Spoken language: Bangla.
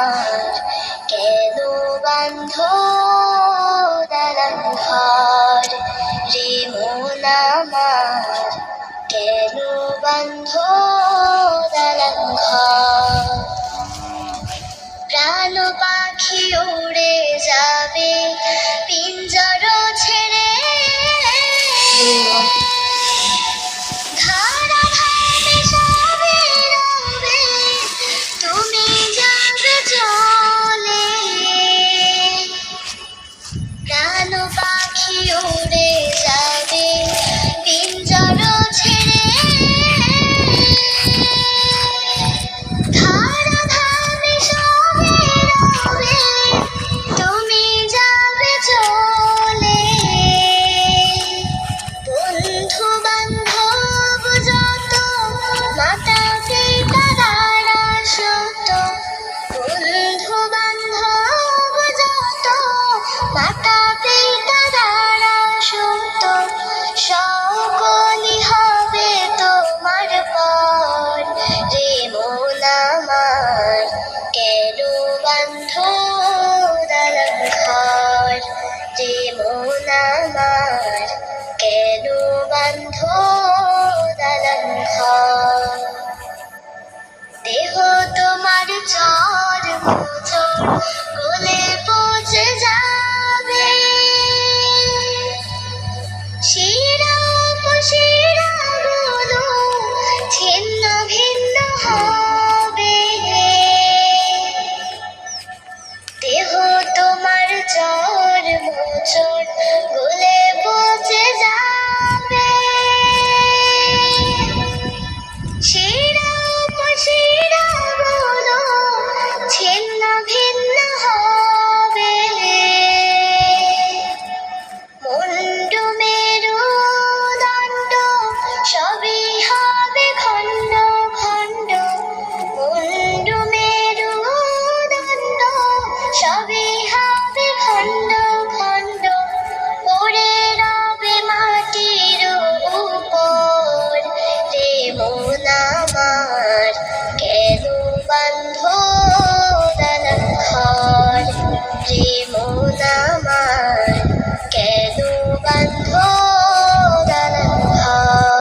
আমার কেন বান্ধ দালান ঘর রে মন আমার কেন বান্ধ দালান ঘর প্রাণ পাখি উড়ে যাবে পিঞ্জর ছেড়ে ধারা ভাবে সবে রবে তুমি যাবে চলে প্রাণ পাখি উড়ে যাবে পিঞ্জর ছেড়ে ধারা ভাবে সবে রবে তুমি যাবে চলে বন্ধু বান্ধব যত মাতা পিতা দ্বারা সত বন্ধু বান্ধব যত মাতা পিতা দ্বারা সত সকলই হবে তোমার পর রে মন আমার কেন বান্ধ দালান ঘর রে মন আমার কেন বান্ধ দালান ঘর দেহ তোমার চর মোচর গলে পচে যাবে শিরা উপশিরা গুলো ছিন্ন ভিন্ন হবে দেহ তোমার চর মোচর গলে পচে যাবে শিরা উপশিরা গুলো ছিন্ন ভিন্ন হবে মুন্ডু মেরু দণ্ড সবই হবে খণ্ড খণ্ড মুন্ডু মেরু দণ্ড সবই হবে খণ্ড খণ্ড পড়ে রবে মাটির উপর রে মন আমার কেন বান্ধ দালান ঘর রে মন আমার